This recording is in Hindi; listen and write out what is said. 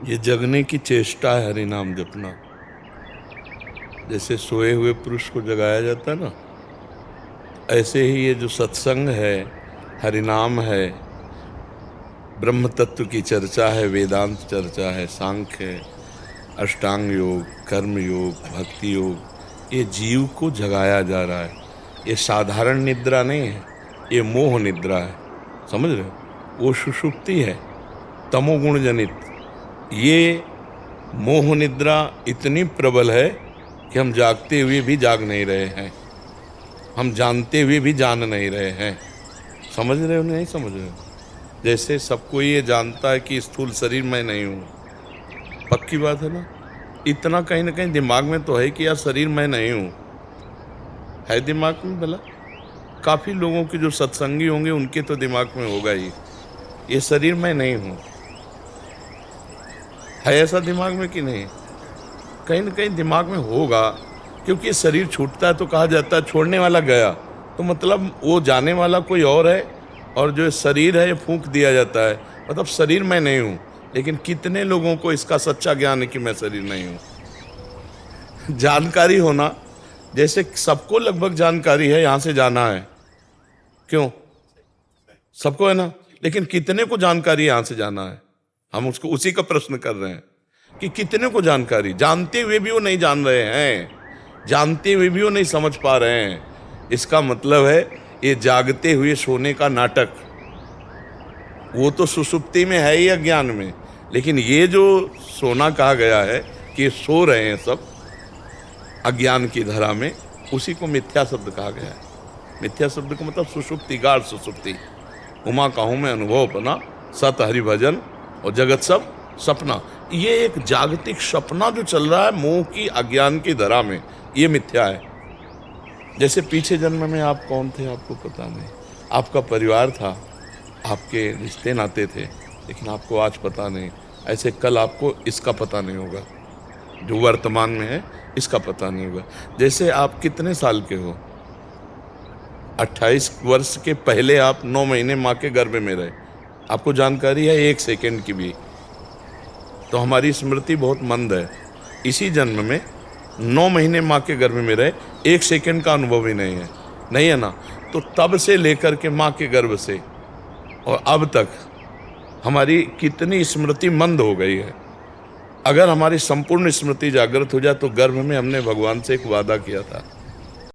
ये जगने की चेष्टा है हरि नाम जपना। जैसे सोए हुए पुरुष को जगाया जाता है ना, ऐसे ही ये जो सत्संग है, हरिनाम है, ब्रह्म तत्व की चर्चा है, वेदांत चर्चा है, सांख्य है, अष्टांग योग, कर्म योग, भक्ति योग, ये जीव को जगाया जा रहा है। ये साधारण निद्रा नहीं है, ये मोह निद्रा है। समझ रहे हो? वो सुषुप्ति है तमोगुण जनित। ये मोह निद्रा इतनी प्रबल है कि हम जागते हुए भी जाग नहीं रहे हैं, हम जानते हुए भी जान नहीं रहे हैं। समझ रहे हो नहीं समझ रहे हो? जैसे सबको ये जानता है कि स्थूल शरीर मैं नहीं हूँ, पक्की बात है ना। इतना कहीं ना कहीं दिमाग में तो है कि यार शरीर मैं नहीं हूँ, है दिमाग में। भला काफ़ी लोगों के जो सत्संगी होंगे उनके तो दिमाग में होगा ही, ये शरीर मैं नहीं हूँ। है ऐसा दिमाग में कि नहीं? कहीं ना कहीं दिमाग में होगा, क्योंकि ये शरीर छूटता है तो कहा जाता है छोड़ने वाला गया, तो मतलब वो जाने वाला कोई और है, और जो शरीर है ये फूंक दिया जाता है, मतलब शरीर मैं नहीं हूँ। लेकिन कितने लोगों को इसका सच्चा ज्ञान है कि मैं शरीर नहीं हूँ? जानकारी होना, जैसे सबको लगभग जानकारी है यहाँ से जाना है, क्यों? सबको है ना, लेकिन कितने को जानकारी यहाँ से जाना है? हम उसको उसी का प्रश्न कर रहे हैं कि कितने को जानकारी, जानते हुए भी वो नहीं जान रहे हैं, जानते हुए भी वो नहीं समझ पा रहे हैं। इसका मतलब है ये जागते हुए सोने का नाटक। वो तो सुसुप्ति में है ही अज्ञान में, लेकिन ये जो सोना कहा गया है कि सो रहे हैं सब अज्ञान की धरा में, उसी को मिथ्या शब्द कहा गया है। मिथ्या शब्द का मतलब सुषुप्ति, गाढ़ सुषुप्ति। उमा कहूँ मैं अनुभव अपना, सत हरि भजन और जगत सब सपना। ये एक जागतिक सपना जो चल रहा है मोह की अज्ञान की धरा में, ये मिथ्या है। जैसे पीछे जन्म में आप कौन थे आपको पता नहीं, आपका परिवार था, आपके रिश्ते नाते थे, लेकिन आपको आज पता नहीं। ऐसे कल आपको इसका पता नहीं होगा, जो वर्तमान में है इसका पता नहीं होगा। जैसे आप कितने साल के हो, 28 वर्ष के पहले आप 9 महीने माँ के गर्भ में रहे, आपको जानकारी है 1 सेकेंड की भी, तो हमारी स्मृति बहुत मंद है। इसी जन्म में 9 महीने माँ के गर्भ में रहे, 1 सेकेंड का अनुभव ही नहीं है, नहीं है ना। तो तब से लेकर के माँ के गर्भ से और अब तक हमारी कितनी स्मृति मंद हो गई है। अगर हमारी संपूर्ण स्मृति जागृत हो जाए तो गर्भ में हमने भगवान से एक वादा किया था